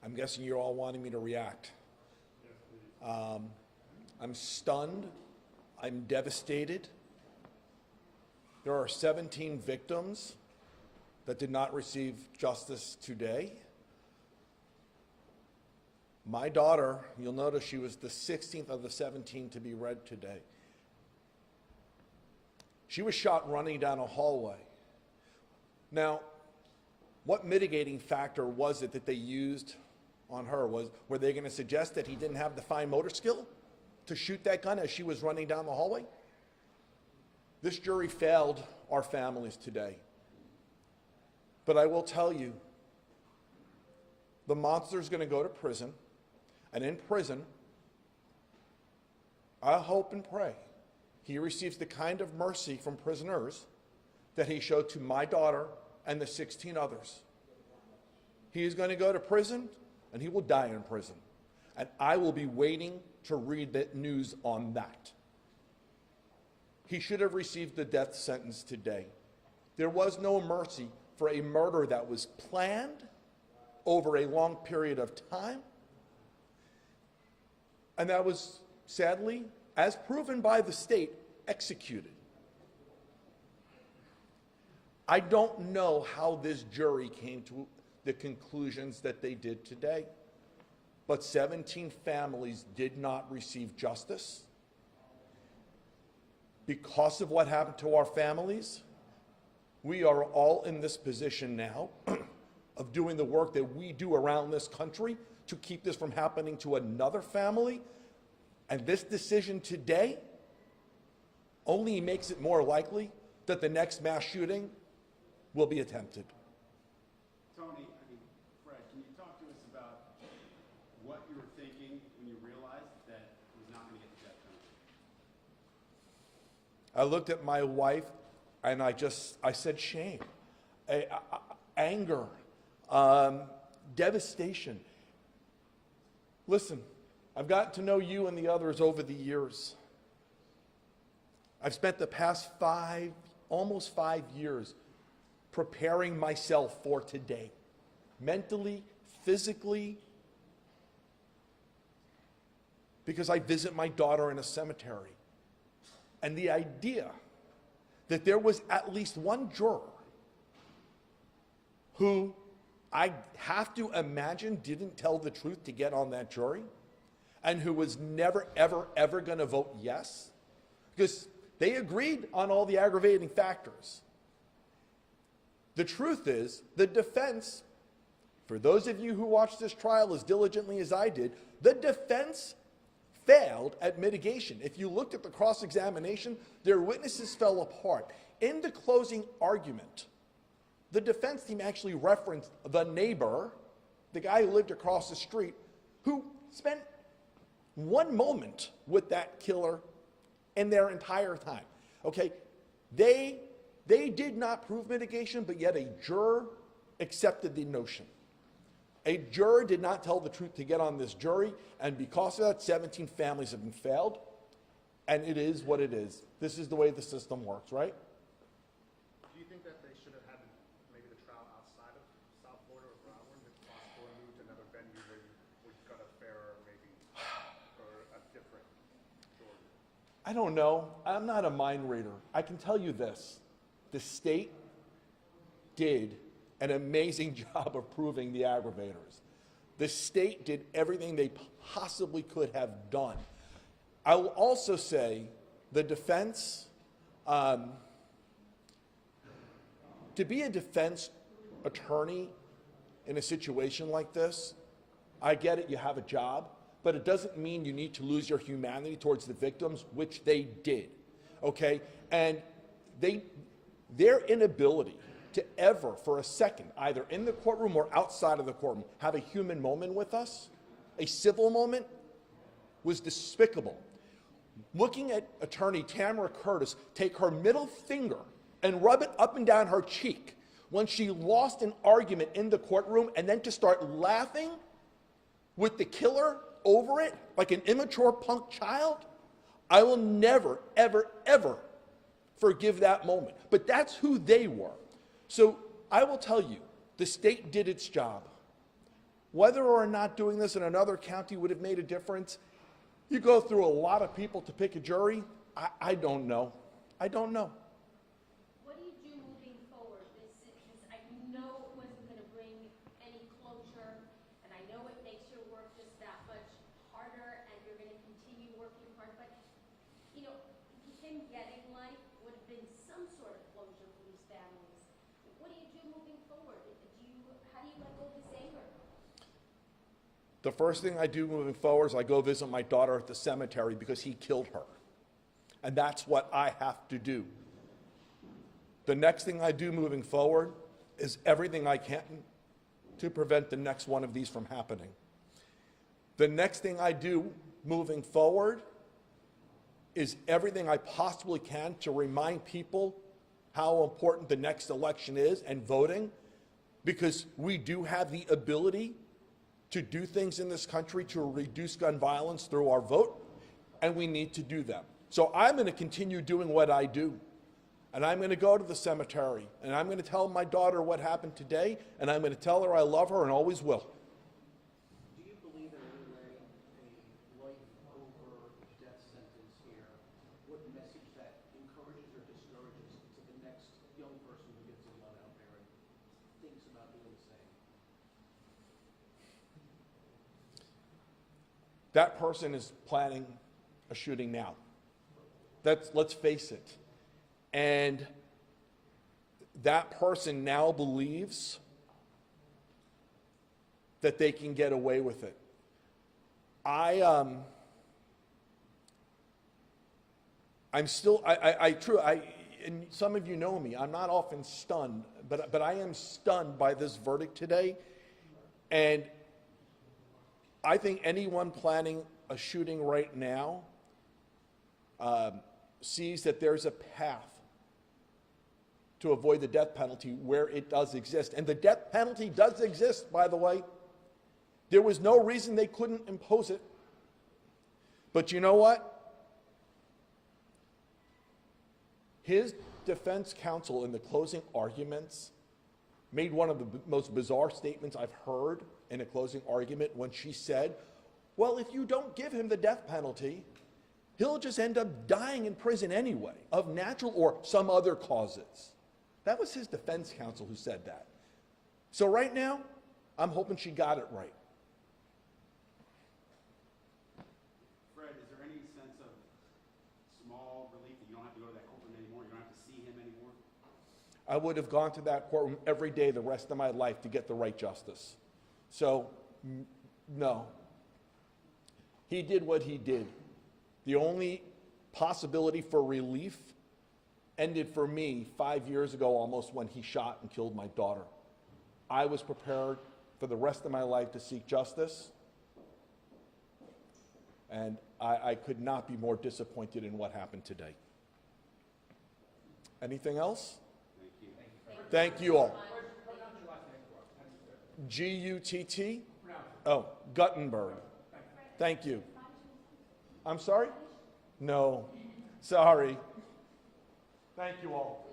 I'm guessing you're all wanting me to react. I'm stunned. I'm devastated. There are 17 victims that did not receive justice today. My daughter, you'll notice she was the 16th of the 17 to be read today. She was shot running down a hallway. Now, what mitigating factor was it that they used on her? Were they going to suggest that he didn't have the fine motor skill to shoot that gun as she was running down the hallway? This jury failed our families today. But I will tell you, the monster is going to go to prison, and in prison, I hope and pray he receives the kind of mercy from prisoners that he showed to my daughter and the 16 others. He is going to go to prison, and he will die in prison. And I will be waiting to read the news on that. He should have received the death sentence today. There was no mercy for a murder that was planned over a long period of time. And that was, sadly, as proven by the state, executed. I don't know how this jury came to the conclusions that they did today, but 17 families did not receive justice. Because of what happened to our families, we are all in this position now of doing the work that we do around this country to keep this from happening to another family. And this decision today only makes it more likely that the next mass shooting will be attempted. Tony, Fred, can you talk to us about what you were thinking when you realized that he was not going to get the death penalty? I looked at my wife and I said shame, anger, devastation. Listen, I've gotten to know you and the others over the years. I've spent the past almost 5 years preparing myself for today, mentally, physically, because I visit my daughter in a cemetery. And the idea that there was at least one juror who I have to imagine didn't tell the truth to get on that jury, and who was never, ever, ever going to vote yes, because they agreed on all the aggravating factors. The truth is, the defense, for those of you who watched this trial as diligently as I did, the defense failed at mitigation. If you looked at the cross-examination, their witnesses fell apart. In the closing argument, the defense team actually referenced the neighbor, the guy who lived across the street, who spent one moment with that killer in their entire time. Okay, they did not prove mitigation, but yet a juror accepted the notion. A juror did not tell the truth to get on this jury, and because of that, 17 families have been failed, and it is what it is. This is the way the system works, right? Do you think that they should have had maybe the trial outside of South Florida or Broward, if possible, and moved to another venue where you would got a fairer, maybe, or a different jury? I don't know. I'm not a mind reader. I can tell you this. The state did an amazing job of proving the aggravators. The state did everything they possibly could have done. I will also say the defense, to be a defense attorney in a situation like this, I get it, you have a job, but it doesn't mean you need to lose your humanity towards the victims, which they did, okay? And their inability to ever, for a second, either in the courtroom or outside of the courtroom, have a human moment with us, a civil moment, was despicable. Looking at attorney Tamara Curtis take her middle finger and rub it up and down her cheek when she lost an argument in the courtroom, and then to start laughing with the killer over it like an immature punk child, I will never, ever, ever forgive that moment. But that's who they were. So I will tell you, The state did its job. Whether or not doing this in another county would have made a difference, you go through a lot of people to pick a jury. I don't know. I don't know. What do you do moving forward? I know it wasn't going to bring any closure, and I know it makes your work just that much harder, and you're going to continue working hard. But, you know, him getting life would have been some sort of closure for these families. What do you do moving forward? How do you let go of this anger? The first thing I do moving forward is I go visit my daughter at the cemetery because he killed her. And that's what I have to do. The next thing I do moving forward is everything I can to prevent the next one of these from happening. The next thing I do moving forward is everything I possibly can to remind people how important the next election is and voting, because we do have the ability to do things in this country to reduce gun violence through our vote, and we need to do them. So I'm going to continue doing what I do, and I'm going to go to the cemetery, and I'm going to tell my daughter what happened today, and I'm going to tell her I love her and always will. Do you believe in any way a life over death sentence here? What message that encourages or discourages to the next young person who gets a gun out there and thinks about doing the same? That person is planning a shooting now. Let's face it. And that person now believes that they can get away with it. I'm still, and some of you know me, I'm not often stunned, but I am stunned by this verdict today. And I think anyone planning a shooting right now sees that there's a path to avoid the death penalty where it does exist. And the death penalty does exist, by the way. There was no reason they couldn't impose it. But you know what? His defense counsel in the closing arguments made one of the most bizarre statements I've heard in a closing argument when she said, well, if you don't give him the death penalty, he'll just end up dying in prison anyway, of natural or some other causes. That was his defense counsel who said that. So right now, I'm hoping she got it right. Fred, is there any sense of small relief that you don't have to go to that courtroom anymore? You don't have to see him anymore? I would have gone to that courtroom every day the rest of my life to get the right justice. So, no. He did what he did. The only possibility for relief ended for me 5 years ago almost when he shot and killed my daughter. I was prepared for the rest of my life to seek justice, and I could not be more disappointed in what happened today. Anything else? Thank you all. G-U-T-T? Oh, Guttenberg. Thank you. I'm sorry? No. Sorry. Thank you all.